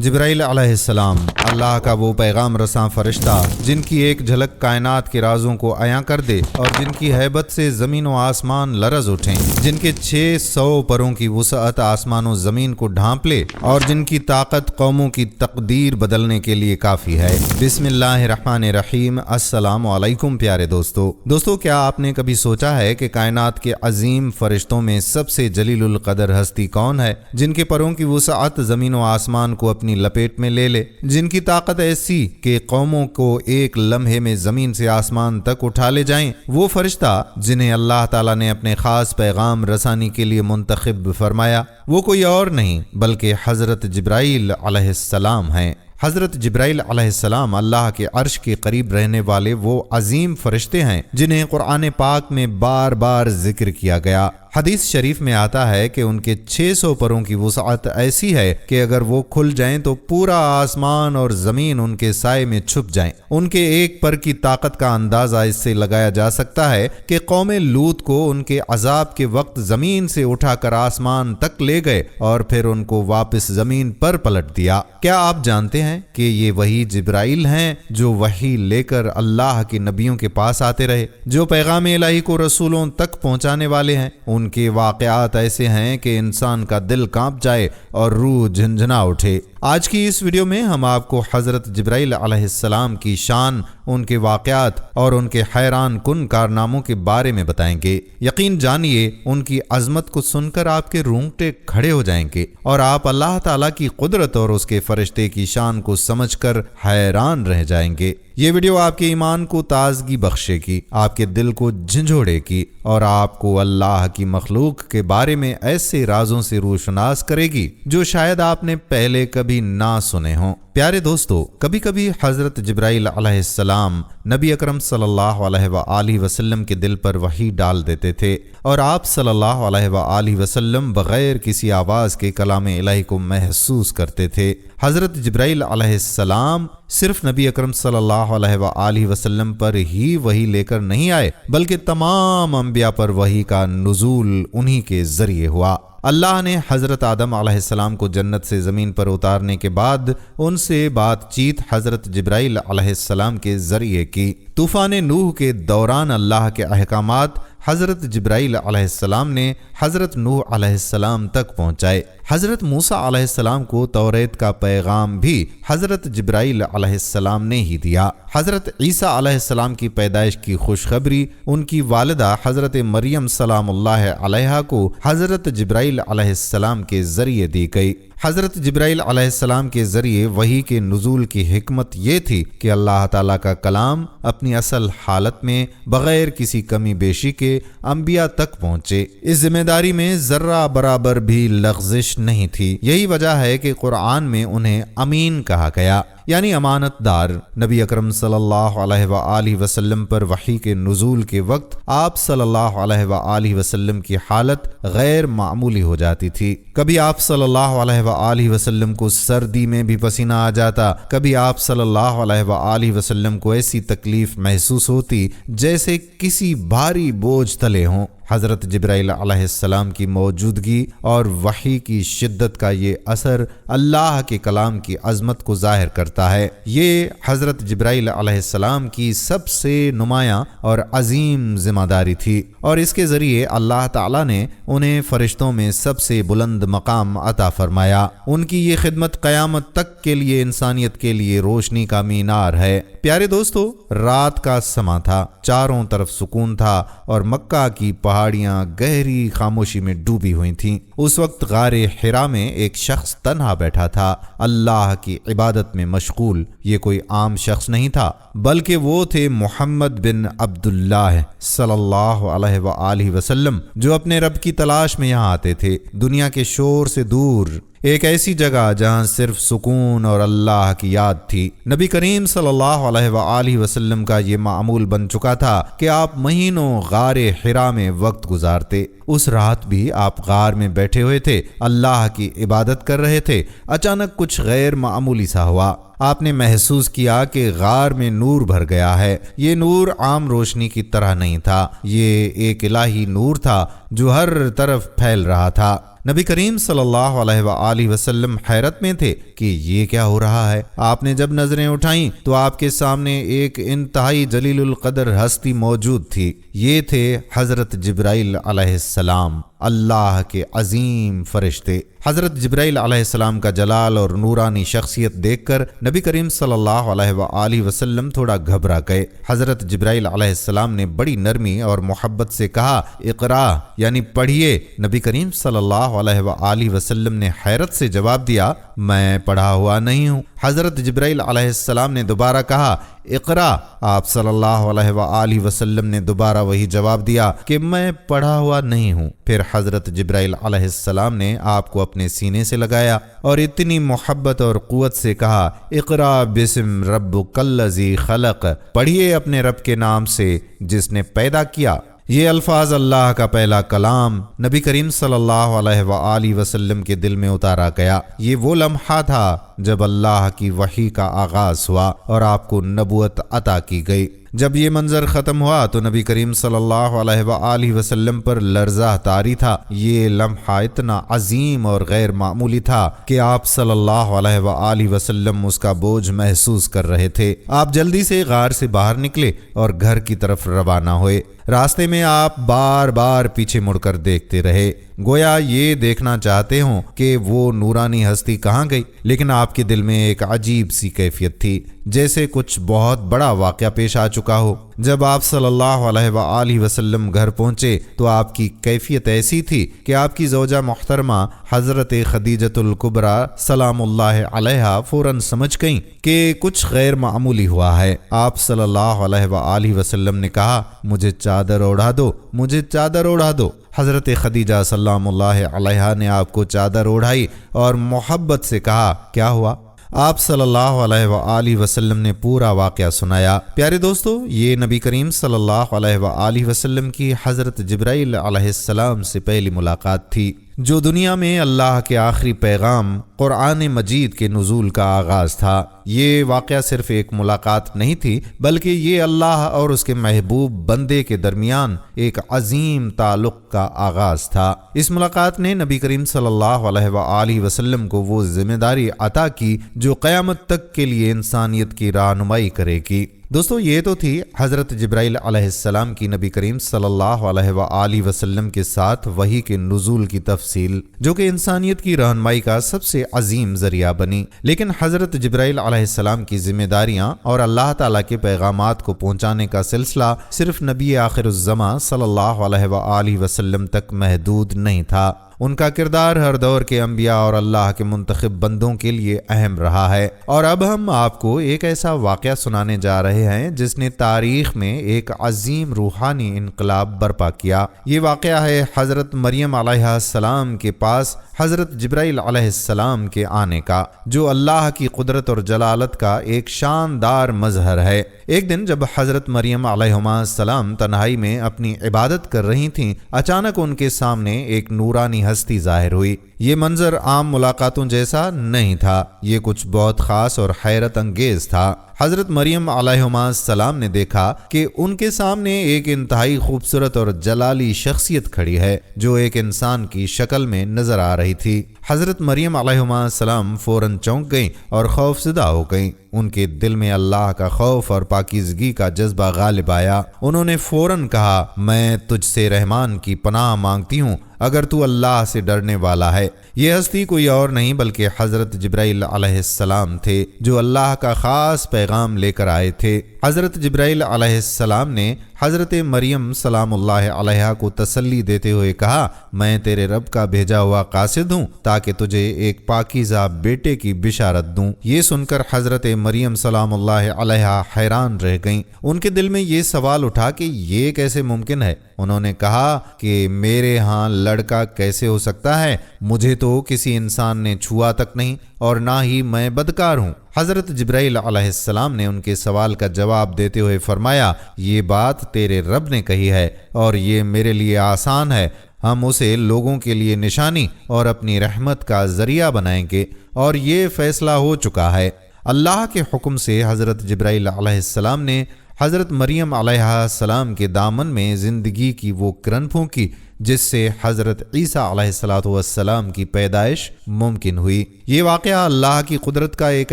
جبرائیل علیہ السلام اللہ کا وہ پیغام رساں فرشتہ جن کی ایک جھلک کائنات کے رازوں کو عیاں کر دے اور جن کی ہیبت سے زمین و آسمان لرز اٹھیں، جن کے 600 پروں کی وسعت آسمان و زمین کو ڈھانپ لے اور جن کی طاقت قوموں کی تقدیر بدلنے کے لیے کافی ہے۔ بسم اللہ الرحمن الرحیم۔ السلام علیکم پیارے دوستو، کیا آپ نے کبھی سوچا ہے کہ کائنات کے عظیم فرشتوں میں سب سے جلیل القدر ہستی کون ہے، جن کے پروں کی وسعت زمین و آسمان کو اپنی لپیٹ میں لے لے، جن کی طاقت ایسی کہ قوموں کو ایک لمحے میں زمین سے آسمان تک اٹھا لے جائیں؟ وہ فرشتہ جنہیں اللہ تعالیٰ نے اپنے خاص پیغام رسانی کے لیے منتخب فرمایا، وہ کوئی اور نہیں بلکہ حضرت جبرائیل علیہ السلام ہیں۔ حضرت جبرائیل علیہ السلام اللہ کے عرش کے قریب رہنے والے وہ عظیم فرشتے ہیں جنہیں قرآن پاک میں بار بار ذکر کیا گیا۔ حدیث شریف میں آتا ہے کہ ان کے 600 پروں کی وسعت ایسی ہے کہ اگر وہ کھل جائیں تو پورا آسمان اور زمین ان کے سائے میں چھپ جائیں۔ ان کے ایک پر کی طاقت کا اندازہ اس سے لگایا جا سکتا ہے کہ قوم لوط کو ان کے عذاب کے وقت زمین سے اٹھا کر آسمان تک لے گئے اور پھر ان کو واپس زمین پر پلٹ دیا۔ کیا آپ جانتے ہیں کہ یہ وہی جبرائیل ہیں جو وحی لے کر اللہ کے نبیوں کے پاس آتے رہے، جو پیغام الہی کو رسولوں تک پہنچانے والے ہیں؟ ان کے واقعات ایسے ہیں کہ انسان کا دل کانپ جائے اور روح جھنجھنا اٹھے۔ آج کی اس ویڈیو میں ہم آپ کو حضرت جبرائیل علیہ السلام کی شان، ان کے واقعات اور ان کے حیران کن کارناموں کے بارے میں بتائیں گے۔ یقین جانیے ان کی عظمت کو سن کر آپ کے رونگٹے کھڑے ہو جائیں گے اور آپ اللہ تعالیٰ کی قدرت اور اس کے فرشتے کی شان کو سمجھ کر حیران رہ جائیں گے۔ یہ ویڈیو آپ کے ایمان کو تازگی بخشے گی، آپ کے دل کو جھنجھوڑے گی اور آپ کو اللہ کی مخلوق کے بارے میں ایسے رازوں سے روشناس کرے گی جو شاید آپ نے پہلے کبھی نہ سنے ہوں۔ پیارے دوستو، کبھی کبھی حضرت جبرائیل علیہ السلام نبی اکرم صلی اللہ علیہ وآلہ وسلم کے دل پر وحی ڈال دیتے تھے اور آپ صلی اللہ علیہ وآلہ وسلم بغیر کسی آواز کے کلام الہی کو محسوس کرتے تھے۔ حضرت جبرائیل علیہ السلام صرف نبی اکرم صلی اللہ علیہ وآلہ وسلم پر ہی وحی لے کر نہیں آئے بلکہ تمام انبیاء پر وحی کا نزول انہی کے ذریعے ہوا۔ اللہ نے حضرت آدم علیہ السلام کو جنت سے زمین پر اتارنے کے بعد ان سے بات چیت حضرت جبرائیل علیہ السلام کے ذریعے کی۔ طوفان نوح کے دوران اللہ کے احکامات حضرت جبرائیل علیہ السلام نے حضرت نوح علیہ السلام تک پہنچائے۔ حضرت موسیٰ علیہ السلام کو توریت کا پیغام بھی حضرت جبرائیل علیہ السلام نے ہی دیا۔ حضرت عیسیٰ علیہ السلام کی پیدائش کی خوشخبری ان کی والدہ حضرت مریم سلام اللہ علیہا کو حضرت جبرائیل علیہ السلام کے ذریعے دی گئی۔ حضرت جبرائیل علیہ السلام کے ذریعے وحی کے نزول کی حکمت یہ تھی کہ اللہ تعالیٰ کا کلام اپنی اصل حالت میں بغیر کسی کمی بیشی کے انبیاء تک پہنچے۔ اس ذمہ داری میں ذرہ برابر بھی لغزش نہیں تھی۔ یہی وجہ ہے کہ قرآن میں انہیں امین کہا گیا، یعنی امانت دار۔ نبی اکرم صلی اللہ علیہ وآلہ وسلم پر وحی کے نزول کے وقت آپ صلی اللہ علیہ وآلہ وسلم کی حالت غیر معمولی ہو جاتی تھی۔ کبھی آپ صلی اللہ علیہ وآلہ وسلم کو سردی میں بھی پسینہ آ جاتا، کبھی آپ صلی اللہ علیہ وآلہ وسلم کو ایسی تکلیف محسوس ہوتی جیسے کسی بھاری بوجھ تلے ہوں۔ حضرت جبرائیل علیہ السلام کی موجودگی اور وحی کی شدت کا یہ اثر اللہ کے کلام کی عظمت کو ظاہر کرتا ہے۔ یہ حضرت جبرائیل علیہ السلام کی سب سے نمایاں اور عظیم ذمہ داری تھی اور اس کے ذریعے اللہ تعالیٰ نے انہیں فرشتوں میں سب سے بلند مقام عطا فرمایا۔ ان کی یہ خدمت قیامت تک کے لیے انسانیت کے لیے روشنی کا مینار ہے۔ پیارے دوستو، رات کا سما تھا، چاروں طرف سکون تھا اور مکہ کی پہاڑیاں گہری خاموشی میں ڈوبی ہوئی تھیں۔ اس وقت غار حرا میں ایک شخص تنہا بیٹھا تھا، اللہ کی عبادت میں مشغول۔ یہ کوئی عام شخص نہیں تھا بلکہ وہ تھے محمد بن عبداللہ صلی اللہ علیہ وآلہ وسلم، جو اپنے رب کی تلاش میں یہاں آتے تھے، دنیا کے شور سے دور، ایک ایسی جگہ جہاں صرف سکون اور اللہ کی یاد تھی۔ نبی کریم صلی اللہ علیہ وآلہ وسلم کا یہ معمول بن چکا تھا کہ آپ مہینوں غار حرا میں وقت گزارتے۔ اس رات بھی آپ غار میں بیٹھے ہوئے تھے، اللہ کی عبادت کر رہے تھے۔ اچانک کچھ غیر معمولی سا ہوا۔ آپ نے محسوس کیا کہ غار میں نور بھر گیا ہے۔ یہ نور عام روشنی کی طرح نہیں تھا، یہ ایک الہی نور تھا جو ہر طرف پھیل رہا تھا۔ نبی کریم صلی اللہ علیہ وآلہ وسلم حیرت میں تھے کہ یہ کیا ہو رہا ہے۔ آپ نے جب نظریں اٹھائیں تو آپ کے سامنے ایک انتہائی جلیل القدر ہستی موجود تھی۔ یہ تھے حضرت جبرائیل علیہ السلام، اللہ کے عظیم فرشتے۔ حضرت جبرائیل علیہ السلام کا جلال اور نورانی شخصیت دیکھ کر نبی کریم صلی اللہ علیہ وآلہ وسلم تھوڑا گھبرا گئے۔ حضرت جبرائیل علیہ السلام نے بڑی نرمی اور محبت سے کہا، اقرا، یعنی پڑھیے۔ نبی کریم صلی اللہ علیہ وآلہ وسلم نے حیرت سے جواب دیا، میں پڑھا ہوا نہیں ہوں۔ حضرت جبرائیل علیہ السلام نے دوبارہ کہا، اقرا۔ آپ صلی اللہ علیہ وآلہ وسلم نے دوبارہ وہی جواب دیا کہ میں پڑھا ہوا نہیں ہوں۔ پھر حضرت جبرائیل علیہ السلام نے آپ کو اپنے سینے سے لگایا اور اتنی محبت اور قوت سے کہا، اقرا بسم ربک الذی خلق، پڑھیے اپنے رب کے نام سے جس نے پیدا کیا۔ یہ الفاظ اللہ کا پہلا کلام نبی کریم صلی اللہ علیہ وآلہ وسلم کے دل میں اتارا گیا۔ یہ وہ لمحہ تھا جب اللہ کی وحی کا آغاز ہوا اور آپ کو نبوت عطا کی گئی۔ جب یہ منظر ختم ہوا تو نبی کریم صلی اللہ علیہ وآلہ وسلم پر لرزہ طاری تھا۔ یہ لمحہ اتنا عظیم اور غیر معمولی تھا کہ آپ صلی اللہ علیہ وآلہ وسلم اس کا بوجھ محسوس کر رہے تھے۔ آپ جلدی سے غار سے باہر نکلے اور گھر کی طرف روانہ ہوئے۔ راستے میں آپ بار بار پیچھے مڑ کر دیکھتے رہے، گویا یہ دیکھنا چاہتے ہوں کہ وہ نورانی ہستی کہاں گئی، لیکن آپ کے دل میں ایک عجیب سی کیفیت تھی، جیسے کچھ بہت بڑا واقعہ پیش آ چکا ہو۔ جب آپ صلی اللہ علیہ وآلہ وسلم گھر پہنچے تو آپ کی کیفیت ایسی تھی کہ آپ کی زوجہ محترمہ حضرت خدیجۃ الکبریٰ سلام اللہ علیہا فوراً سمجھ گئیں کہ کچھ غیر معمولی ہوا ہے۔ آپ صلی اللہ علیہ وآلہ وسلم نے کہا، مجھے چادر اوڑھا دو، مجھے چادر اوڑھا دو۔ حضرت خدیجہ سلام اللہ علیہا نے آپ کو چادر اوڑھائی اور محبت سے کہا، کیا ہوا؟ آپ صلی اللہ علیہ وآلہ وسلم نے پورا واقعہ سنایا۔ پیارے دوستو، یہ نبی کریم صلی اللہ علیہ وآلہ وسلم کی حضرت جبرائیل علیہ السلام سے پہلی ملاقات تھی، جو دنیا میں اللہ کے آخری پیغام قرآن مجید کے نزول کا آغاز تھا۔ یہ واقعہ صرف ایک ملاقات نہیں تھی، بلکہ یہ اللہ اور اس کے محبوب بندے کے درمیان ایک عظیم تعلق کا آغاز تھا۔ اس ملاقات نے نبی کریم صلی اللہ علیہ وآلہ وسلم کو وہ ذمہ داری عطا کی جو قیامت تک کے لیے انسانیت کی رہنمائی کرے گی۔ دوستو، یہ تو تھی حضرت جبرائیل علیہ السلام کی نبی کریم صلی اللہ علیہ وآلہ وسلم کے ساتھ وحی کے نزول کی تفصیل، جو کہ انسانیت کی رہنمائی کا سب سے عظیم ذریعہ بنی۔ لیکن حضرت جبرائیل علیہ السلام کی ذمہ داریاں اور اللہ تعالیٰ کے پیغامات کو پہنچانے کا سلسلہ صرف نبی آخر الزماں صلی اللہ علیہ وآلہ وسلم تک محدود نہیں تھا۔ ان کا کردار ہر دور کے انبیاء اور اللہ کے منتخب بندوں کے لیے اہم رہا ہے۔ اور اب ہم آپ کو ایک ایسا واقعہ سنانے جا رہے ہیں جس نے تاریخ میں ایک عظیم روحانی انقلاب برپا کیا۔ یہ واقعہ ہے حضرت مریم علیہ السلام کے پاس حضرت جبرائیل علیہ السلام کے آنے کا، جو اللہ کی قدرت اور جلالت کا ایک شاندار مظہر ہے۔ ایک دن جب حضرت مریم علیہ السلام تنہائی میں اپنی عبادت کر رہی تھیں، اچانک ان کے سامنے ایک نورانی ہستی ظاہر ہوئی۔ یہ منظر عام ملاقاتوں جیسا نہیں تھا، یہ کچھ بہت خاص اور حیرت انگیز تھا۔ حضرت مریم علیہ السلام نے دیکھا کہ ان کے سامنے ایک انتہائی خوبصورت اور جلالی شخصیت کھڑی ہے، جو ایک انسان کی شکل میں نظر آ رہی تھی۔ حضرت مریم علیہ السلام فوراً چونک گئیں اور خوف زدہ ہو گئیں۔ ان کے دل میں اللہ کا خوف اور پاکیزگی کا جذبہ غالب آیا۔ انہوں نے فوراً کہا، میں تجھ سے رحمان کی پناہ مانگتی ہوں اگر تو اللہ سے ڈرنے والا ہے۔ یہ ہستی کوئی اور نہیں بلکہ حضرت جبرائیل علیہ السلام تھے، جو اللہ کا خاص پیغام لے کر آئے تھے۔ حضرت جبرائیل علیہ السلام نے حضرت مریم سلام اللہ علیہا کو تسلی دیتے ہوئے کہا، میں تیرے رب کا بھیجا ہوا قاصد ہوں تاکہ تجھے ایک پاکیزہ بیٹے کی بشارت دوں۔ یہ سن کر حضرت مریم سلام اللہ علیہا حیران رہ گئیں۔ ان کے دل میں یہ سوال اٹھا کہ یہ کیسے ممکن ہے۔ انہوں نے کہا کہ میرے ہاں لڑکا کیسے ہو سکتا ہے؟ مجھے تو کسی انسان نے چھوا تک نہیں اور نہ ہی میں بدکار ہوں۔ حضرت جبرائیل علیہ السلام نے ان کے سوال کا جواب دیتے ہوئے فرمایا، یہ بات تیرے رب نے کہی ہے اور یہ میرے لیے آسان ہے۔ ہم اسے لوگوں کے لیے نشانی اور اپنی رحمت کا ذریعہ بنائیں گے اور یہ فیصلہ ہو چکا ہے۔ اللہ کے حکم سے حضرت جبرائیل علیہ السلام نے حضرت مریم علیہ السلام کے دامن میں زندگی کی وہ کرن پھونکی جس سے حضرت عیسیٰ علیہ السلام کی پیدائش ممکن ہوئی۔ یہ واقعہ اللہ کی قدرت کا ایک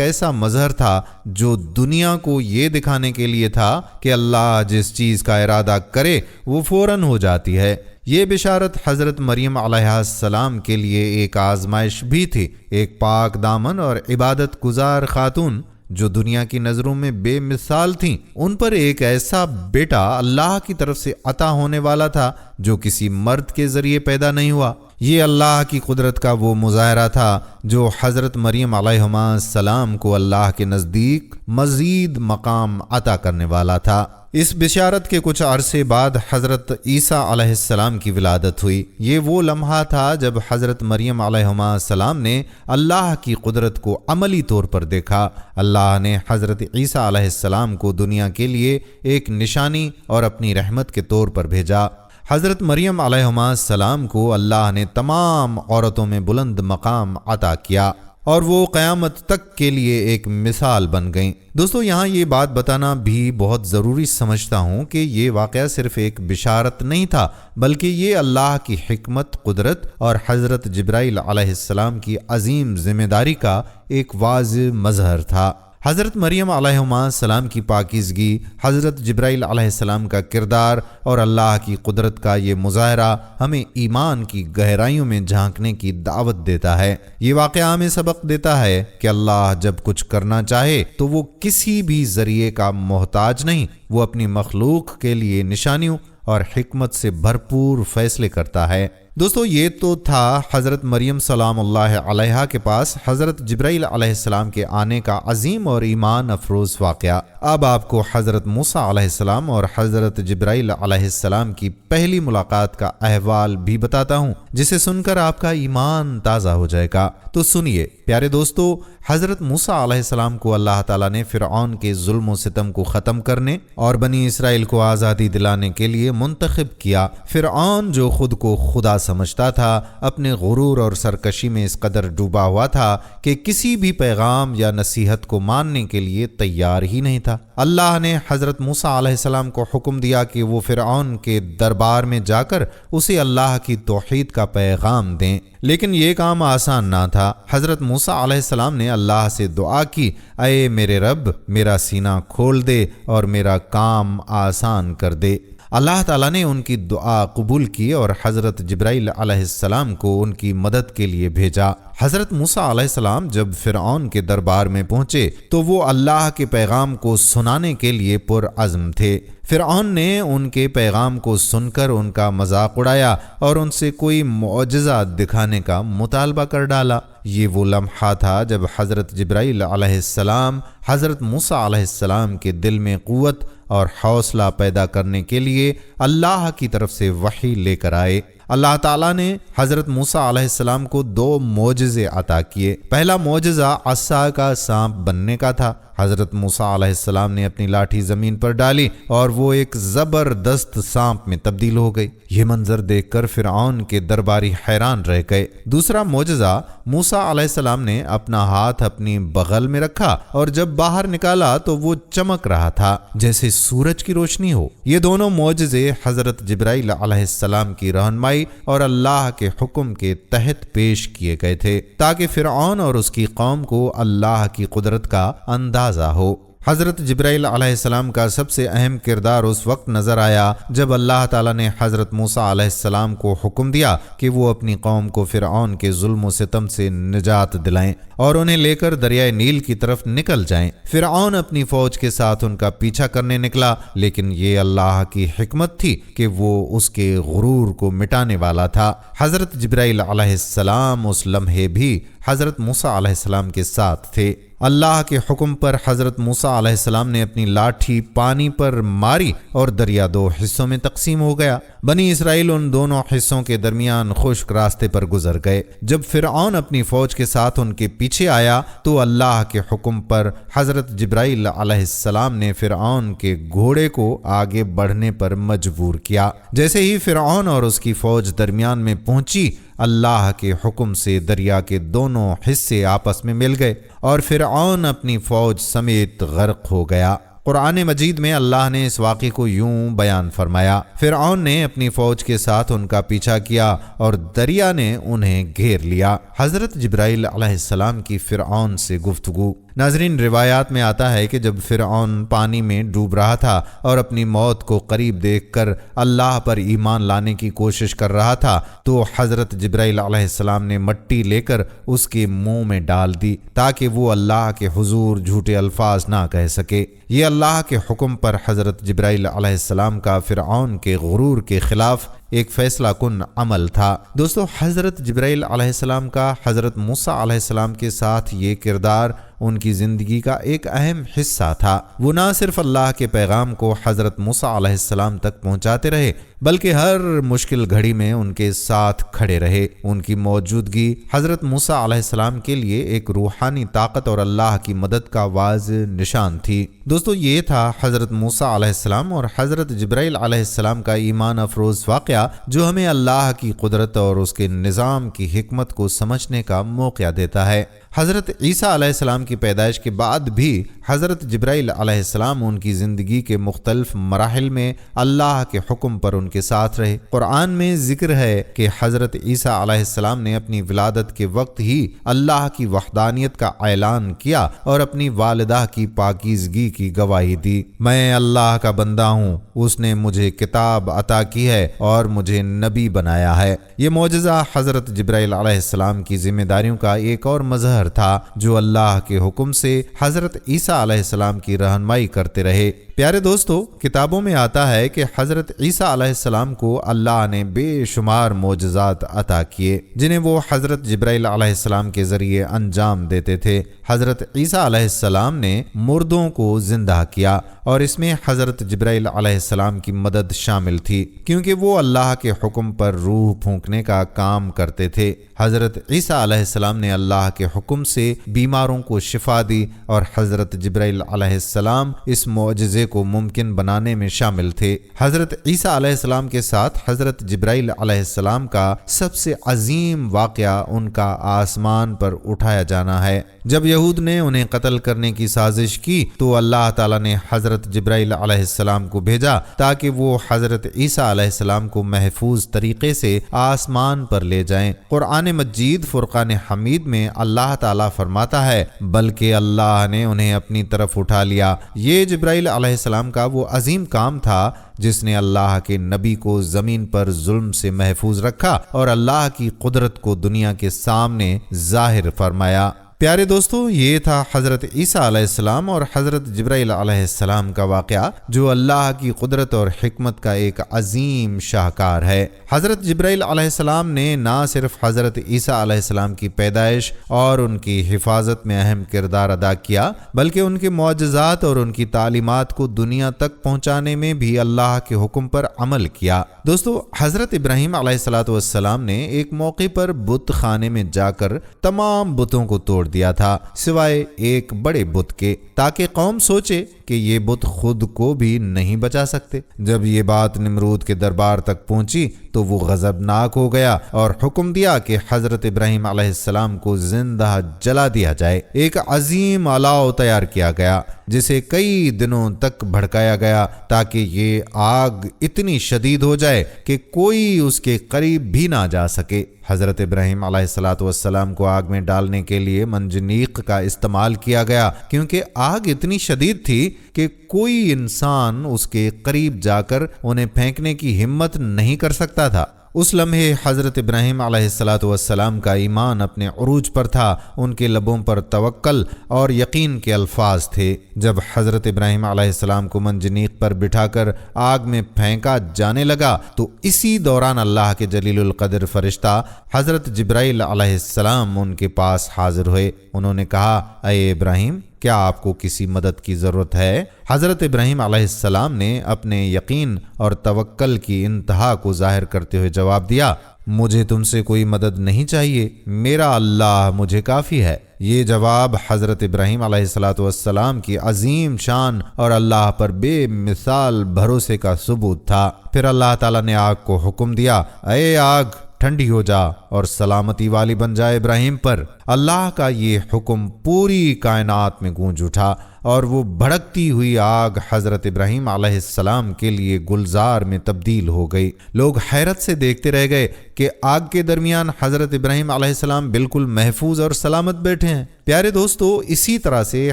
ایسا مظہر تھا جو دنیا کو یہ دکھانے کے لیے تھا کہ اللہ جس چیز کا ارادہ کرے وہ فوراً ہو جاتی ہے۔ یہ بشارت حضرت مریم علیہ السلام کے لیے ایک آزمائش بھی تھی۔ ایک پاک دامن اور عبادت گزار خاتون جو دنیا کی نظروں میں بے مثال تھیں، ان پر ایک ایسا بیٹا اللہ کی طرف سے عطا ہونے والا تھا جو کسی مرد کے ذریعے پیدا نہیں ہوا۔ یہ اللہ کی قدرت کا وہ مظاہرہ تھا جو حضرت مریم علیہ السلام کو اللہ کے نزدیک مزید مقام عطا کرنے والا تھا۔ اس بشارت کے کچھ عرصے بعد حضرت عیسیٰ علیہ السلام کی ولادت ہوئی۔ یہ وہ لمحہ تھا جب حضرت مریم علیہ السلام نے اللہ کی قدرت کو عملی طور پر دیکھا۔ اللہ نے حضرت عیسیٰ علیہ السلام کو دنیا کے لیے ایک نشانی اور اپنی رحمت کے طور پر بھیجا۔ حضرت مریم علیہ السلام کو اللہ نے تمام عورتوں میں بلند مقام عطا کیا اور وہ قیامت تک کے لیے ایک مثال بن گئیں۔ دوستو، یہاں یہ بات بتانا بھی بہت ضروری سمجھتا ہوں کہ یہ واقعہ صرف ایک بشارت نہیں تھا، بلکہ یہ اللہ کی حکمت، قدرت اور حضرت جبرائیل علیہ السلام کی عظیم ذمہ داری کا ایک واضح مظہر تھا۔ حضرت مریم علیہ السلام کی پاکیزگی، حضرت جبرائیل علیہ السلام کا کردار اور اللہ کی قدرت کا یہ مظاہرہ ہمیں ایمان کی گہرائیوں میں جھانکنے کی دعوت دیتا ہے۔ یہ واقعہ ہمیں سبق دیتا ہے کہ اللہ جب کچھ کرنا چاہے تو وہ کسی بھی ذریعے کا محتاج نہیں، وہ اپنی مخلوق کے لیے نشانیوں اور حکمت سے بھرپور فیصلے کرتا ہے۔ دوستو، یہ تو تھا حضرت مریم سلام اللہ علیہا کے پاس حضرت جبرائیل علیہ السلام کے آنے کا عظیم اور ایمان افروز واقعہ۔ اب آپ کو حضرت موسیٰ علیہ السلام اور حضرت جبرائیل علیہ السلام کی پہلی ملاقات کا احوال بھی بتاتا ہوں، جسے سن کر آپ کا ایمان تازہ ہو جائے گا۔ تو سنیے پیارے دوستو، حضرت موسیٰ علیہ السلام کو اللہ تعالیٰ نے فرعون کے ظلم و ستم کو ختم کرنے اور بنی اسرائیل کو آزادی دلانے کے لیے منتخب کیا۔ فرعون جو خود کو خدا سمجھتا تھا، اپنے غرور اور سرکشی میں اس قدر ڈوبا ہوا تھا کہ کسی بھی پیغام یا نصیحت کو ماننے کے لیے تیار ہی نہیں تھا۔ اللہ نے حضرت موسیٰ علیہ السلام کو حکم دیا کہ وہ فرعون کے دربار میں جا کر اسے اللہ کی توحید کا پیغام دیں، لیکن یہ کام آسان نہ تھا۔ حضرت موسیٰ علیہ السلام نے اللہ سے دعا کی، اے میرے رب، میرا سینہ کھول دے اور میرا کام آسان کر دے۔ اللہ تعالیٰ نے ان کی دعا قبول کی اور حضرت جبرائیل علیہ السلام کو ان کی مدد کے لیے بھیجا۔ حضرت موسیٰ علیہ السلام جب فرعون کے دربار میں پہنچے تو وہ اللہ کے پیغام کو سنانے کے لیے پرعزم تھے۔ فرعون نے ان کے پیغام کو سن کر ان کا مذاق اڑایا اور ان سے کوئی معجزہ دکھانے کا مطالبہ کر ڈالا۔ یہ وہ لمحہ تھا جب حضرت جبرائیل علیہ السلام حضرت موسیٰ علیہ السلام کے دل میں قوت اور حوصلہ پیدا کرنے کے لیے اللہ کی طرف سے وحی لے کر آئے۔ اللہ تعالیٰ نے حضرت موسیٰ علیہ السلام کو 2 معجزے عطا کیے۔ پہلا معجزہ عصا کا سانپ بننے کا تھا۔ حضرت موسیٰ علیہ السلام نے اپنی لاٹھی زمین پر ڈالی اور وہ ایک زبردست سانپ میں تبدیل ہو گئی۔ یہ منظر دیکھ کر فرعون کے درباری حیران رہ گئے۔ دوسرا معجزہ، موسیٰ علیہ السلام نے اپنا ہاتھ اپنی بغل میں رکھا اور جب باہر نکالا تو وہ چمک رہا تھا جیسے سورج کی روشنی ہو۔ یہ دونوں معجزے حضرت جبرائیل علیہ السلام کی رہنمائی اور اللہ کے حکم کے تحت پیش کیے گئے تھے تاکہ فرعون اور اس کی قوم کو اللہ کی قدرت کا اندازہ ہو۔ حضرت جبرائیل علیہ السلام کا سب سے اہم کردار اس وقت نظر آیا جب اللہ تعالیٰ نے حضرت موسیٰ علیہ السلام کو حکم دیا کہ وہ اپنی قوم کو فرعون کے ظلم و ستم سے نجات دلائیں اور انہیں لے کر دریائے نیل کی طرف نکل جائیں۔ فرعون اپنی فوج کے ساتھ ان کا پیچھا کرنے نکلا، لیکن یہ اللہ کی حکمت تھی کہ وہ اس کے غرور کو مٹانے والا تھا۔ حضرت جبرائیل علیہ السلام اس لمحے بھی حضرت موسیٰ علیہ السلام کے ساتھ تھے۔ اللہ کے حکم پر حضرت موسیٰ علیہ السلام نے اپنی لاٹھی پانی پر ماری اور دریا 2 حصوں میں تقسیم ہو گیا۔ بنی اسرائیل ان دونوں حصوں کے درمیان خشک راستے پر گزر گئے۔ جب فرعون اپنی فوج کے ساتھ ان کے پیچھے آیا تو اللہ کے حکم پر حضرت جبرائیل علیہ السلام نے فرعون کے گھوڑے کو آگے بڑھنے پر مجبور کیا۔ جیسے ہی فرعون اور اس کی فوج درمیان میں پہنچی، اللہ کے حکم سے دریا کے دونوں حصے آپس میں مل گئے اور فرعون اپنی فوج سمیت غرق ہو گیا۔ قرآن مجید میں اللہ نے اس واقعے کو یوں بیان فرمایا: فرعون نے اپنی فوج کے ساتھ ان کا پیچھا کیا اور دریا نے انہیں گھیر لیا۔ حضرت جبرائیل علیہ السلام کی فرعون سے گفتگو۔ ناظرین، روایات میں آتا ہے کہ جب فرعون پانی میں ڈوب رہا تھا اور اپنی موت کو قریب دیکھ کر اللہ پر ایمان لانے کی کوشش کر رہا تھا تو حضرت جبرائیل علیہ السلام نے مٹی لے کر اس کے منہ میں ڈال دی تاکہ وہ اللہ کے حضور جھوٹے الفاظ نہ کہہ سکے۔ یہ اللہ کے حکم پر حضرت جبرائیل علیہ السلام کا فرعون کے غرور کے خلاف ایک فیصلہ کن عمل تھا۔ دوستو، حضرت جبرائیل علیہ السلام کا حضرت موسیٰ علیہ السلام کے ساتھ یہ کردار ان کی زندگی کا ایک اہم حصہ تھا۔ وہ نہ صرف اللہ کے پیغام کو حضرت موسیٰ علیہ السلام تک پہنچاتے رہے بلکہ ہر مشکل گھڑی میں ان کے ساتھ کھڑے رہے۔ ان کی موجودگی حضرت موسیٰ علیہ السلام کے لیے ایک روحانی طاقت اور اللہ کی مدد کا واضح نشان تھی۔ دوستو، یہ تھا حضرت موسیٰ علیہ السلام اور حضرت جبرائیل علیہ السلام کا ایمان افروز واقعہ جو ہمیں اللہ کی قدرت اور اس کے نظام کی حکمت کو سمجھنے کا موقع دیتا ہے۔ حضرت عیسیٰ علیہ السلام کی پیدائش کے بعد بھی حضرت جبرائیل علیہ السلام ان کی زندگی کے مختلف مراحل میں اللہ کے حکم پر ان کے ساتھ رہے۔ قرآن میں ذکر ہے کہ حضرت عیسیٰ علیہ السلام نے اپنی ولادت کے وقت ہی اللہ کی وحدانیت کا اعلان کیا اور اپنی والدہ کی پاکیزگی کی گواہی دی۔ میں اللہ کا بندہ ہوں، اس نے مجھے کتاب عطا کی ہے اور مجھے نبی بنایا ہے۔ یہ معجزہ حضرت جبرائیل علیہ السلام کی ذمہ داریوں کا ایک اور مظہر تھا جو اللہ کے حکم سے حضرت عیسیٰ علیہ السلام کی رہنمائی کرتے رہے۔ پیارے دوستو، کتابوں میں آتا ہے کہ حضرت عیسیٰ علیہ السلام کو اللہ نے بے شمار معجزات عطا کیے جنہیں وہ حضرت جبرائیل علیہ السلام کے ذریعے انجام دیتے تھے۔ حضرت عیسیٰ علیہ السلام نے مردوں کو زندہ کیا اور اس میں حضرت جبرائیل علیہ السلام کی مدد شامل تھی کیونکہ وہ اللہ کے حکم پر روح پھونکنے کا کام کرتے تھے۔ حضرت عیسیٰ علیہ السلام نے اللہ کے حکم سے بیماروں کو شفا دی اور حضرت جبرائیل علیہ السلام اس معجزے کو ممکن بنانے میں شامل تھے۔ حضرت عیسیٰ علیہ السلام کے ساتھ حضرت جبرائیل علیہ السلام کا سب سے عظیم واقعہ ان کا آسمان پر اٹھایا جانا ہے۔ جب یہود نے انہیں قتل کرنے کی سازش کی تو اللہ تعالیٰ نے حضرت جبرائیل علیہ السلام کو بھیجا تاکہ وہ حضرت عیسیٰ علیہ السلام کو محفوظ طریقے سے آسمان پر لے جائیں۔ قرآن مجید فرقان حمید میں اللہ تعالیٰ فرماتا ہے، بلکہ اللہ نے انہیں اپنی طرف اٹھا لیا۔ یہ جبرائیل علیہ السلام کا وہ عظیم کام تھا جس نے اللہ کے نبی کو زمین پر ظلم سے محفوظ رکھا اور اللہ کی قدرت کو دنیا کے سامنے ظاہر فرمایا۔ پیارے دوستو، یہ تھا حضرت عیسیٰ علیہ السلام اور حضرت جبرائیل علیہ السلام کا واقعہ جو اللہ کی قدرت اور حکمت کا ایک عظیم شاہکار ہے۔ حضرت جبرائیل علیہ السلام نے نہ صرف حضرت عیسیٰ علیہ السلام کی پیدائش اور ان کی حفاظت میں اہم کردار ادا کیا بلکہ ان کے معجزات اور ان کی تعلیمات کو دنیا تک پہنچانے میں بھی اللہ کے حکم پر عمل کیا۔ دوستو، حضرت ابراہیم علیہ السلام نے ایک موقع پر بت خانے میں جا کر تمام بتوں کو توڑ دیا تھا سوائے ایک بڑے بت کے، تاکہ قوم سوچے کہ یہ بت خود کو بھی نہیں بچا سکتے۔ جب یہ بات نمرود کے دربار تک پہنچی تو وہ غضبناک ہو گیا اور حکم دیا کہ حضرت ابراہیم علیہ السلام کو زندہ جلا دیا جائے۔ ایک عظیم الاؤ تیار کیا گیا جسے کئی دنوں تک بھڑکایا گیا تاکہ یہ آگ اتنی شدید ہو جائے کہ کوئی اس کے قریب بھی نہ جا سکے۔ حضرت ابراہیم علیہ السلام کو آگ میں ڈالنے کے لیے منجنیق کا استعمال کیا گیا کیونکہ آگ اتنی شدید تھی کہ کوئی انسان اس کے قریب جا کر انہیں پھینکنے کی ہمت نہیں کر سکتا تھا۔ اس لمحے حضرت ابراہیم علیہ السلام کا ایمان اپنے عروج پر تھا۔ ان کے لبوں پر توکل اور یقین کے الفاظ تھے۔ جب حضرت ابراہیم علیہ السلام کو منجنیق پر بٹھا کر آگ میں پھینکا جانے لگا تو اسی دوران اللہ کے جلیل القدر فرشتہ حضرت جبرائیل علیہ السلام ان کے پاس حاضر ہوئے۔ انہوں نے کہا، اے ابراہیم، کیا آپ کو کسی مدد کی ضرورت ہے؟ حضرت ابراہیم علیہ السلام نے اپنے یقین اور توکل کی انتہا کو ظاہر کرتے ہوئے جواب دیا، مجھے تم سے کوئی مدد نہیں چاہیے، میرا اللہ مجھے کافی ہے۔ یہ جواب حضرت ابراہیم علیہ السلام کی عظیم شان اور اللہ پر بے مثال بھروسے کا ثبوت تھا۔ پھر اللہ تعالیٰ نے آگ کو حکم دیا، اے آگ، ٹھنڈی ہو جا اور سلامتی والی بن جائے ابراہیم پر۔ اللہ کا یہ حکم پوری کائنات میں گونج اٹھا اور وہ بھڑکتی ہوئی آگ حضرت ابراہیم علیہ السلام کے لیے گلزار میں تبدیل ہو گئی۔ لوگ حیرت سے دیکھتے رہ گئے کہ آگ کے درمیان حضرت ابراہیم علیہ السلام بالکل محفوظ اور سلامت بیٹھے ہیں۔ پیارے دوستو، اسی طرح سے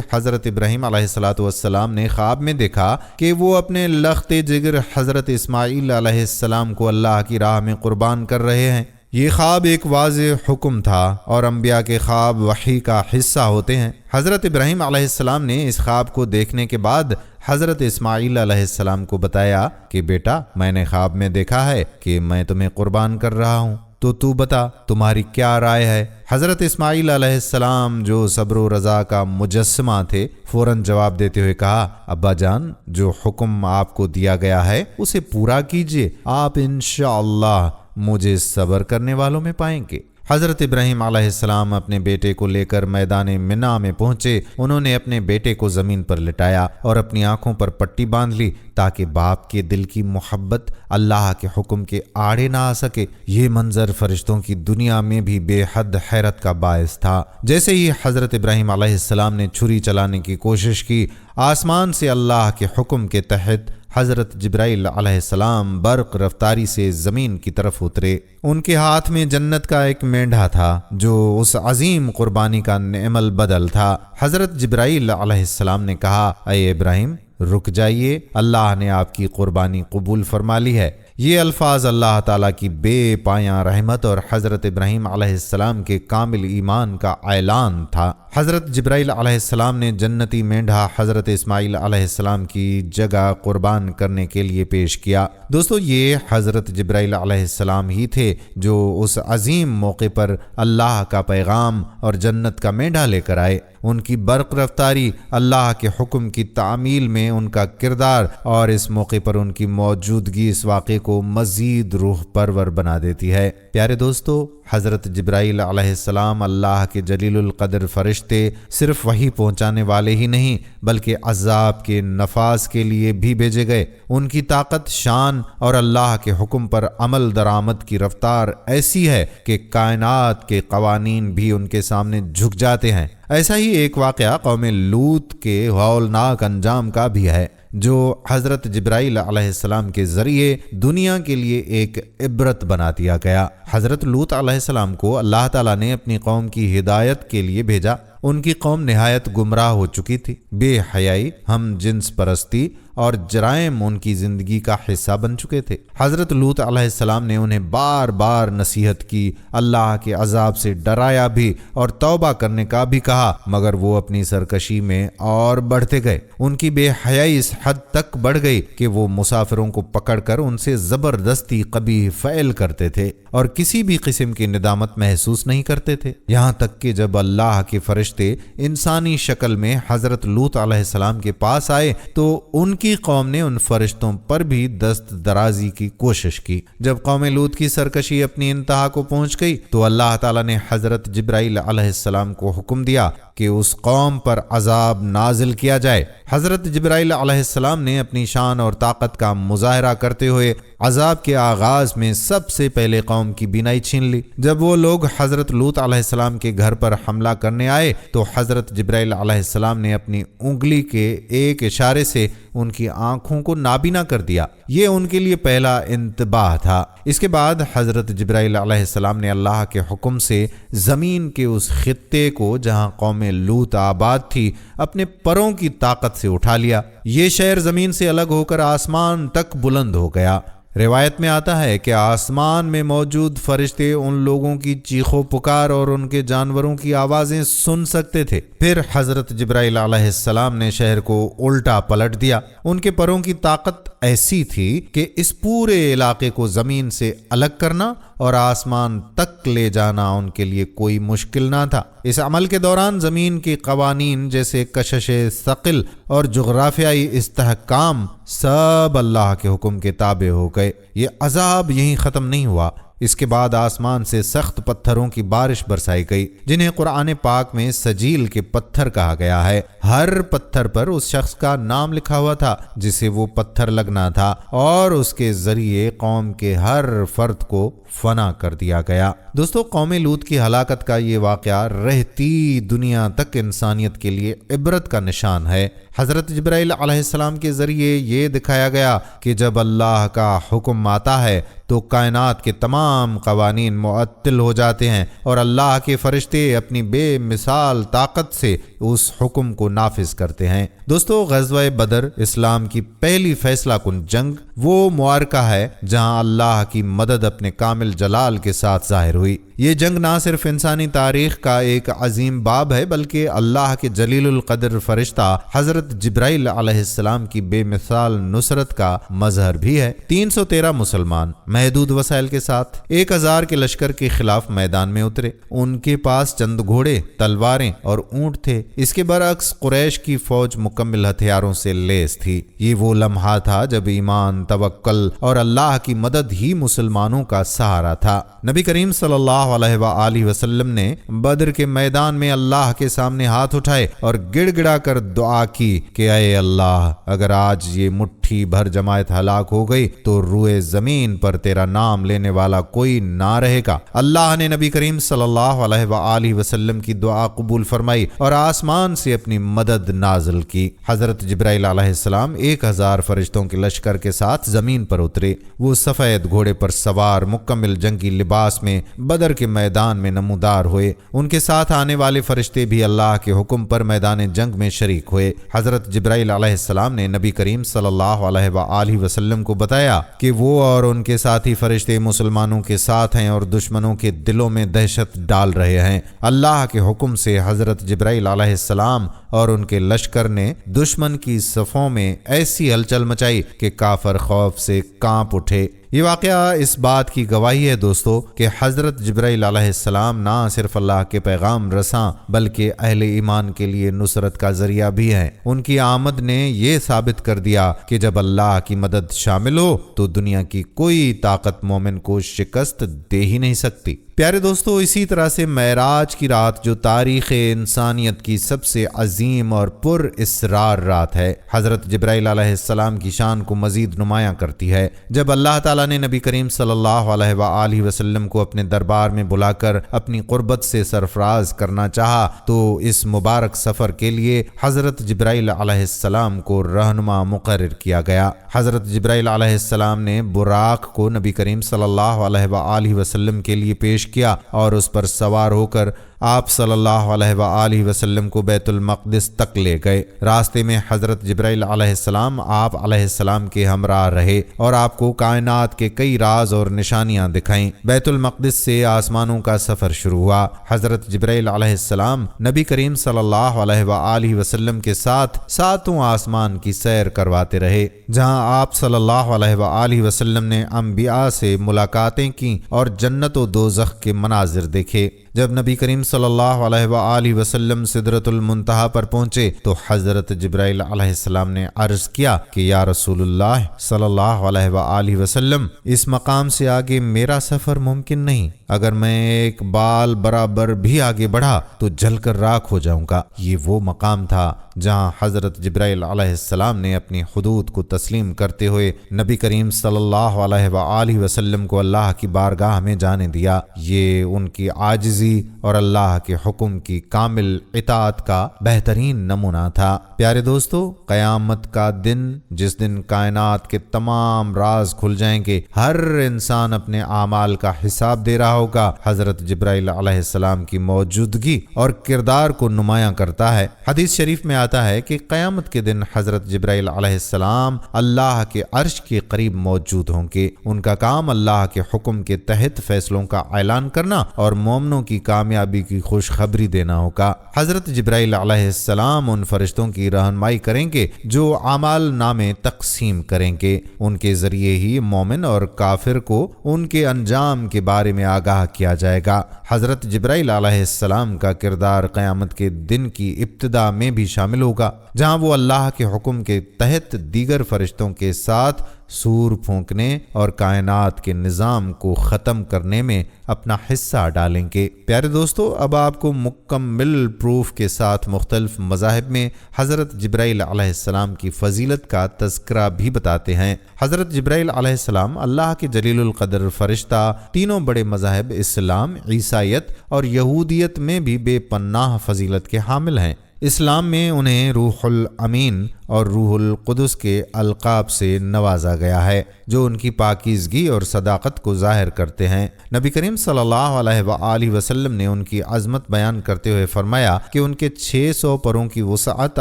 حضرت ابراہیم علیہ السلام نے خواب میں دیکھا کہ وہ اپنے لخت جگر حضرت اسماعیل علیہ السلام کو اللہ کی راہ میں قربان کر رہے ہیں۔ یہ خواب ایک واضح حکم تھا اور انبیاء کے خواب وحی کا حصہ ہوتے ہیں۔ حضرت ابراہیم علیہ السلام نے اس خواب کو دیکھنے کے بعد حضرت اسماعیل علیہ السلام کو بتایا کہ بیٹا، میں نے خواب میں دیکھا ہے کہ میں تمہیں قربان کر رہا ہوں، تو بتا تمہاری کیا رائے ہے؟ حضرت اسماعیل علیہ السلام جو صبر و رضا کا مجسمہ تھے، فوراً جواب دیتے ہوئے کہا، ابا جان، جو حکم آپ کو دیا گیا ہے اسے پورا کیجئے، آپ انشاءاللہ مجھے صبر کرنے والوں میں پائیں گے۔ حضرت ابراہیم علیہ السلام اپنے بیٹے کو لے کر میدان منا میں پہنچے۔ انہوں نے اپنے بیٹے کو زمین پر لٹایا اور اپنی آنکھوں پر پٹی باندھ لی تاکہ باپ کے دل کی محبت اللہ کے حکم کے آڑے نہ آ سکے۔ یہ منظر فرشتوں کی دنیا میں بھی بے حد حیرت کا باعث تھا۔ جیسے ہی حضرت ابراہیم علیہ السلام نے چھری چلانے کی کوشش کی، آسمان سے اللہ کے حکم کے تحت حضرت جبرائیل علیہ السلام برق رفتاری سے زمین کی طرف اترے۔ ان کے ہاتھ میں جنت کا ایک مینڈھا تھا جو اس عظیم قربانی کا نعم البدل تھا۔ حضرت جبرائیل علیہ السلام نے کہا، اے ابراہیم، رک جائیے، اللہ نے آپ کی قربانی قبول فرما لی ہے۔ یہ الفاظ اللہ تعالیٰ کی بے پایاں رحمت اور حضرت ابراہیم علیہ السلام کے کامل ایمان کا اعلان تھا۔ حضرت جبرائیل علیہ السلام نے جنتی مینڈھا حضرت اسماعیل علیہ السلام کی جگہ قربان کرنے کے لیے پیش کیا۔ دوستو، یہ حضرت جبرائیل علیہ السلام ہی تھے جو اس عظیم موقع پر اللہ کا پیغام اور جنت کا مینڈھا لے کر آئے۔ ان کی برق رفتاری، اللہ کے حکم کی تعمیل میں ان کا کردار اور اس موقع پر ان کی موجودگی اس واقعے کو مزید روح پرور بنا دیتی ہے۔ پیارے دوستو، حضرت جبرائیل علیہ السلام اللہ کے جلیل القدر فرشتے صرف وحی پہنچانے والے ہی نہیں بلکہ عذاب کے نفاذ کے لیے بھی بھیجے گئے۔ ان کی طاقت، شان اور اللہ کے حکم پر عمل درآمد کی رفتار ایسی ہے کہ کائنات کے قوانین بھی ان کے سامنے جھک جاتے ہیں۔ ایسا ہی ایک واقعہ قوم لوط کے ہولناک انجام کا بھی ہے جو حضرت جبرائیل علیہ السلام کے ذریعے دنیا کے لیے ایک عبرت بنا دیا گیا۔ حضرت لوط علیہ السلام کو اللہ تعالیٰ نے اپنی قوم کی ہدایت کے لیے بھیجا۔ ان کی قوم نہایت گمراہ ہو چکی تھی۔ بے حیائی، ہم جنس پرستی اور جرائم ان کی زندگی کا حصہ بن چکے تھے۔ حضرت لوط علیہ السلام نے انہیں بار بار نصیحت کی، اللہ کے عذاب سے ڈرایا بھی اور توبہ کرنے کا بھی کہا، مگر وہ اپنی سرکشی میں اور بڑھتے گئے۔ ان کی بے حیائی اس حد تک بڑھ گئی کہ وہ مسافروں کو پکڑ کر ان سے زبردستی قبیح فعل کرتے تھے اور کسی بھی قسم کی ندامت محسوس نہیں کرتے تھے، یہاں تک کہ جب اللہ کے فرشتے انسانی شکل میں حضرت لوط علیہ السلام کے پاس آئے تو ان کی قوم نے ان فرشتوں پر بھی دست درازی کی کوشش کی۔ جب قوم لوط کی سرکشی اپنی انتہا کو پہنچ گئی تو اللہ تعالیٰ نے حضرت جبرائیل علیہ السلام کو حکم دیا کہ اس قوم پر عذاب نازل کیا جائے۔ حضرت جبرائیل علیہ السلام نے اپنی شان اور طاقت کا مظاہرہ کرتے ہوئے عذاب کے آغاز میں سب سے پہلے قوم کی بینائی چھین لی۔ جب وہ لوگ حضرت لوط علیہ السلام کے گھر پر حملہ کرنے آئے تو حضرت جبرائیل علیہ السلام نے اپنی انگلی کے ایک اشارے سے ان کی آنکھوں کو نابینا کر دیا۔ یہ ان کے لیے پہلا انتباہ تھا۔ اس کے بعد حضرت جبرائیل علیہ السلام نے اللہ کے حکم سے زمین کے اس خطے کو جہاں قوم لوط آباد تھی اپنے پروں کی طاقت سے اٹھا لیا۔ یہ شہر زمین سے الگ ہو کر آسمان تک بلند ہو گیا۔ روایت میں آتا ہے کہ آسمان میں موجود فرشتے ان لوگوں کی چیخ و پکار اور ان کے جانوروں کی آوازیں سن سکتے تھے۔ پھر حضرت جبرائیل علیہ السلام نے شہر کو الٹا پلٹ دیا۔ ان کے پروں کی طاقت ایسی تھی کہ اس پورے علاقے کو زمین سے الگ کرنا اور آسمان تک لے جانا ان کے لیے کوئی مشکل نہ تھا۔ اس عمل کے دوران زمین کے قوانین جیسے کشش ثقل اور جغرافیائی استحکام سب اللہ کے حکم کے تابع ہو گئے۔ یہ عذاب یہیں ختم نہیں ہوا اس کے بعد آسمان سے سخت پتھروں کی بارش برسائی گئی، جنہیں قرآن پاک میں سجیل کے پتھر کہا گیا ہے۔ ہر پتھر پر اس شخص کا نام لکھا ہوا تھا جسے وہ پتھر لگنا تھا، اور اس کے ذریعے قوم کے ہر فرد کو فنا کر دیا گیا۔ دوستو، قوم لوط کی ہلاکت کا یہ واقعہ رہتی دنیا تک انسانیت کے لیے عبرت کا نشان ہے۔ حضرت جبرائیل علیہ السلام کے ذریعے یہ دکھایا گیا کہ جب اللہ کا حکم آتا ہے تو کائنات کے تمام قوانین معطل ہو جاتے ہیں، اور اللہ کے فرشتے اپنی بے مثال طاقت سے اس حکم کو نافذ کرتے ہیں۔ دوستو، غزوہ بدر اسلام کی پہلی فیصلہ کن جنگ وہ معرکہ ہے جہاں اللہ کی مدد اپنے کامل جلال کے ساتھ ظاہر ہوئی۔ یہ جنگ نہ صرف انسانی تاریخ کا ایک عظیم باب ہے، بلکہ اللہ کے جلیل القدر فرشتہ حضرت جبرائیل علیہ السلام کی بے مثال نصرت کا مظہر بھی ہے۔ 313 مسلمان محدود وسائل کے ساتھ 1000 کے لشکر کے خلاف میدان میں اترے۔ ان کے پاس چند گھوڑے، تلواریں اور اونٹ تھے۔ اس کے برعکس قریش کی فوج مکمل ہتھیاروں سے لیس تھی۔ یہ وہ لمحہ تھا جب ایمان، توکل اور اللہ کی مدد ہی مسلمانوں کا سہارا تھا۔ نبی کریم صلی اللہ علیہ وآلہ وسلم نے بدر کے میدان میں اللہ کے سامنے ہاتھ اٹھائے اور گڑ گڑا کر دعا کی کہ اے اللہ، اگر آج یہ مٹھی بھر جماعت ہلاک ہو گئی تو روئے زمین پر تیرا نام لینے والا کوئی نہ رہے گا۔ اللہ نے نبی کریم صلی اللہ علیہ وآلہ وسلم کی دعا قبول فرمائی اور آسمان سے اپنی مدد نازل کی۔ حضرت جبرائیل علیہ السلام 1000 فرشتوں کے لشکر کے ساتھ زمین پر اترے۔ وہ سفید گھوڑے پر سوار مکمل جنگی لباس میں بدر کے میدان میں نمودار ہوئے۔ ان کے ساتھ آنے والے فرشتے بھی اللہ کے حکم پر میدان جنگ میں شریک ہوئے۔ حضرت جبرائیل علیہ السلام نے نبی کریم صلی اللہ علیہ وآلہ وسلم کو بتایا کہ وہ اور ان کے ساتھی فرشتے مسلمانوں کے ساتھ ہیں اور دشمنوں کے دلوں میں دہشت ڈال رہے ہیں۔ اللہ کے حکم سے حضرت جبرائیل علیہ السلام اور ان کے لشکر نے دشمن کی صفوں میں ایسی ہلچل مچائی کہ کافر خوف سے کانپ اٹھے۔ یہ واقعہ اس بات کی گواہی ہے دوستو کہ حضرت جبرائیل علیہ السلام نہ صرف اللہ کے پیغام رساں بلکہ اہل ایمان کے لیے نصرت کا ذریعہ بھی ہیں۔ ان کی آمد نے یہ ثابت کر دیا کہ جب اللہ کی مدد شامل ہو تو دنیا کی کوئی طاقت مومن کو شکست دے ہی نہیں سکتی۔ پیارے دوستو، اسی طرح سے معراج کی رات جو تاریخ انسانیت کی سب سے عظیم اور پر اسرار رات ہے، حضرت جبرائیل علیہ السلام کی شان کو مزید نمایاں کرتی ہے۔ جب اللہ تعالیٰ نے نبی کریم صلی اللہ علیہ وآلہ وسلم کو اپنے دربار میں بلا کر اپنی قربت سے سرفراز کرنا چاہا تو اس مبارک سفر کے لیے حضرت جبرائیل علیہ السلام کو رہنما مقرر کیا گیا۔ حضرت جبرائیل علیہ السلام نے براق کو نبی کریم صلی اللہ علیہ وآلہ وسلم کے لیے پیش کیا اور اس پر سوار ہو کر آپ صلی اللہ علیہ وآلہ وسلم کو بیت المقدس تک لے گئے۔ راستے میں حضرت جبرائیل علیہ السلام آپ علیہ السلام کے ہمراہ رہے اور آپ کو کائنات کے کئی راز اور نشانیاں دکھائیں۔ بیت المقدس سے آسمانوں کا سفر شروع ہوا۔ حضرت جبرائیل علیہ السلام نبی کریم صلی اللہ علیہ وآلہ وسلم کے ساتھ ساتوں آسمان کی سیر کرواتے رہے، جہاں آپ صلی اللہ علیہ وآلہ وسلم نے انبیاء سے ملاقاتیں کی اور جنت و دوزخ کے مناظر دیکھے۔ جب نبی کریم صلی اللہ علیہ وآلہ وسلم سدرۃ المنتہا پر پہنچے تو حضرت جبرائیل علیہ السلام نے عرض کیا کہ یا رسول اللہ صلی اللہ علیہ وآلہ وسلم، اس مقام سے آگے میرا سفر ممکن نہیں۔ اگر میں ایک بال برابر بھی آگے بڑھا تو جل کر راکھ ہو جاؤں گا۔ یہ وہ مقام تھا جہاں حضرت جبرائیل علیہ السلام نے اپنی حدود کو تسلیم کرتے ہوئے نبی کریم صلی اللہ علیہ وآلہ وسلم کو اللہ کی بارگاہ میں جانے دیا۔ یہ ان کی عاجزی اور اللہ کے حکم کی کامل اطاعت کا بہترین نمونہ تھا۔ پیارے دوستو، قیامت کا دن، جس دن کائنات کے تمام راز کھل جائیں گے، ہر انسان اپنے اعمال کا حساب دے رہا ہوگا، حضرت جبرائیل علیہ السلام کی موجودگی اور کردار کو نمایاں کرتا ہے۔ حدیث شریف میں آتا ہے کہ قیامت کے دن حضرت جبرائیل علیہ السلام اللہ کے عرش کے قریب موجود ہوں گے۔ ان کا کام اللہ کے حکم کے تحت فیصلوں کا اعلان کرنا اور مومنوں کی کامیابی کی خوشخبری دینا ہوگا۔ حضرت جبرائیل علیہ السلام ان فرشتوں کی رہنمائی کریں گے جو اعمال نامے تقسیم کریں گے۔ ان کے ذریعے ہی مومن اور کافر کو ان کے انجام کے بارے میں آگاہ کیا جائے گا۔ حضرت جبرائیل علیہ السلام کا کردار قیامت کے دن کی ابتدا میں بھی شامل ہوگا، جہاں وہ اللہ کے حکم کے تحت دیگر فرشتوں کے ساتھ سور پھونکنے اور کائنات کے نظام کو ختم کرنے میں اپنا حصہ ڈالیں گے۔ پیارے دوستو، اب آپ کو مکمل پروف کے ساتھ مختلف مذاہب میں حضرت جبرائیل علیہ السلام کی فضیلت کا تذکرہ بھی بتاتے ہیں۔ حضرت جبرائیل علیہ السلام اللہ کے جلیل القدر فرشتہ تینوں بڑے مذاہب اسلام، عیسائیت اور یہودیت میں بھی بے پناہ فضیلت کے حامل ہیں۔ اسلام میں انہیں روح الامین اور روح القدس کے القاب سے نوازا گیا ہے جو ان کی پاکیزگی اور صداقت کو ظاہر کرتے ہیں۔ نبی کریم صلی اللہ علیہ وآلہ وسلم نے ان کی عظمت بیان کرتے ہوئے فرمایا کہ ان کے 600 پروں کی وسعت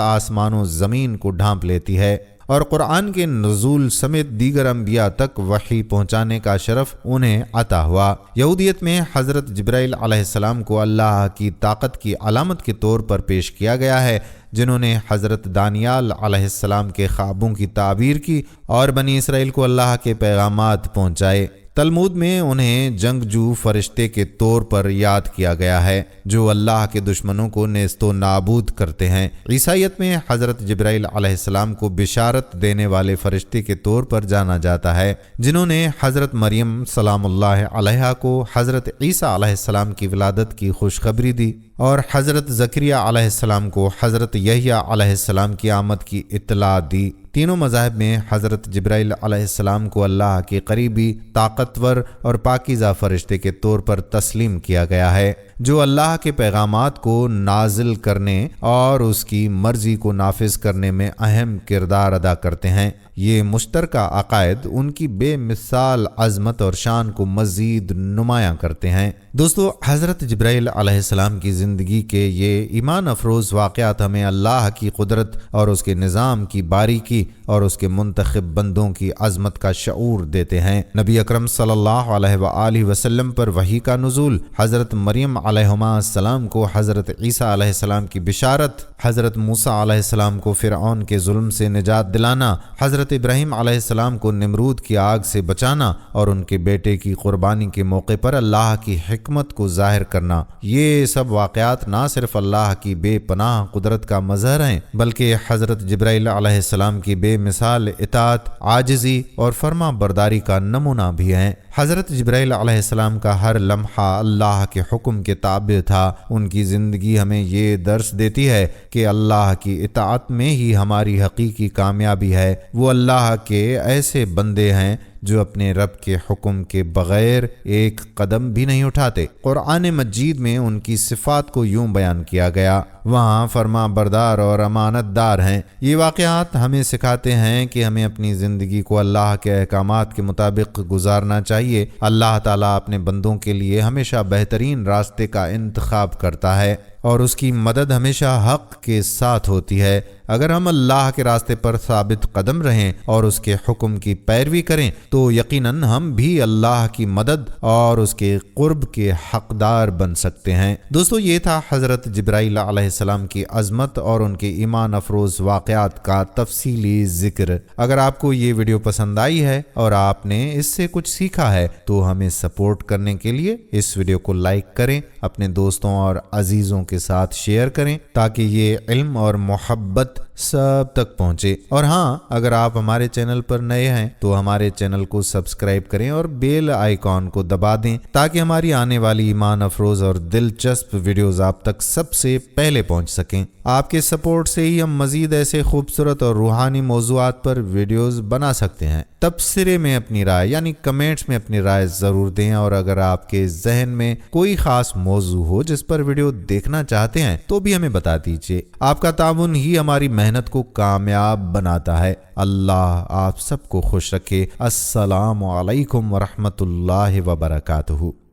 آسمان و زمین کو ڈھانپ لیتی ہے، اور قرآن کے نزول سمیت دیگر انبیاء تک وحی پہنچانے کا شرف انہیں عطا ہوا۔ یہودیت میں حضرت جبرائیل علیہ السلام کو اللہ کی طاقت کی علامت کے طور پر پیش کیا گیا ہے، جنہوں نے حضرت دانیال علیہ السلام کے خوابوں کی تعبیر کی اور بنی اسرائیل کو اللہ کے پیغامات پہنچائے۔ تلمود میں انہیں جنگجو فرشتے کے طور پر یاد کیا گیا ہے جو اللہ کے دشمنوں کو نیست و نابود کرتے ہیں۔ عیسائیت میں حضرت جبرائیل علیہ السلام کو بشارت دینے والے فرشتے کے طور پر جانا جاتا ہے، جنہوں نے حضرت مریم سلام اللہ علیہا کو حضرت عیسیٰ علیہ السلام کی ولادت کی خوشخبری دی اور حضرت زکریا علیہ السلام کو حضرت یحییٰ علیہ السلام کی آمد کی اطلاع دی۔ تینوں مذاہب میں حضرت جبرائیل علیہ السلام کو اللہ کے قریبی، طاقتور اور پاکیزہ فرشتے کے طور پر تسلیم کیا گیا ہے جو اللہ کے پیغامات کو نازل کرنے اور اس کی مرضی کو نافذ کرنے میں اہم کردار ادا کرتے ہیں۔ یہ مشترکہ عقائد ان کی بے مثال عظمت اور شان کو مزید نمایاں کرتے ہیں۔ دوستو، حضرت جبرائیل علیہ السلام کی زندگی کے یہ ایمان افروز واقعات ہمیں اللہ کی قدرت اور اس کے نظام کی باریکی اور اس کے منتخب بندوں کی عظمت کا شعور دیتے ہیں۔ نبی اکرم صلی اللہ علیہ وآلہ وسلم پر وحی کا نزول، حضرت مریم علیہ السلام کو حضرت عیسیٰ علیہ السلام کی بشارت، حضرت موسیٰ علیہ السلام کو فرعون کے ظلم سے نجات دلانا، حضرت ابراہیم علیہ السلام کو نمرود کی آگ سے بچانا اور ان کے بیٹے کی قربانی کے موقع پر اللہ کی حکمت کو ظاہر کرنا، یہ سب واقعات نہ صرف اللہ کی بے پناہ قدرت کا مظہر ہیں بلکہ حضرت جبرائیل علیہ السلام کی بے مثال اطاعت، عاجزی اور فرما برداری کا نمونہ بھی ہیں۔ حضرت جبرائیل علیہ السلام کا ہر لمحہ اللہ کے حکم کے تابع تھا۔ ان کی زندگی ہمیں یہ درس دیتی ہے کہ اللہ کی اطاعت میں ہی ہماری حقیقی کامیابی ہے۔ وہ اللہ کے ایسے بندے ہیں جو اپنے رب کے حکم کے بغیر ایک قدم بھی نہیں اٹھاتے۔ قرآن مجید میں ان کی صفات کو یوں بیان کیا گیا، وہاں فرما بردار اور امانت دار ہیں۔ یہ واقعات ہمیں سکھاتے ہیں کہ ہمیں اپنی زندگی کو اللہ کے احکامات کے مطابق گزارنا چاہیے۔ اللہ تعالیٰ اپنے بندوں کے لیے ہمیشہ بہترین راستے کا انتخاب کرتا ہے اور اس کی مدد ہمیشہ حق کے ساتھ ہوتی ہے۔ اگر ہم اللہ کے راستے پر ثابت قدم رہیں اور اس کے حکم کی پیروی کریں تو یقیناً ہم بھی اللہ کی مدد اور اس کے قرب کے حقدار بن سکتے ہیں۔ دوستو، یہ تھا حضرت جبرائیل علیہ السلام کی عظمت اور ان کے ایمان افروز واقعات کا تفصیلی ذکر۔ اگر آپ کو یہ ویڈیو پسند آئی ہے اور آپ نے اس سے کچھ سیکھا ہے تو ہمیں سپورٹ کرنے کے لیے اس ویڈیو کو لائک کریں، اپنے دوستوں اور عزیزوں کے ساتھ شیئر کریں تاکہ یہ علم اور محبت سب تک پہنچے۔ اور ہاں، اگر آپ ہمارے چینل پر نئے ہیں تو ہمارے چینل کو سبسکرائب کریں اور بیل آئیکن کو دبا دیں تاکہ ہماری آنے والی ایمان افروز اور دلچسپ ویڈیوز آپ تک سب سے پہلے پہنچ سکیں۔ آپ کے سپورٹ سے ہی ہم مزید ایسے خوبصورت اور روحانی موضوعات پر ویڈیوز بنا سکتے ہیں۔ تبصرے میں اپنی رائے یعنی کمنٹس میں اپنی رائے ضرور دیں، اور اگر آپ کے ذہن میں کوئی خاص موضوع ہو جس پر ویڈیو دیکھنا چاہتے ہیں تو بھی ہمیں بتا دیجیے۔ آپ کا تعاون ہی ہماری محنت کو کامیاب بناتا ہے۔ اللہ آپ سب کو خوش رکھے۔ السلام علیکم ورحمۃ اللہ وبرکاتہ۔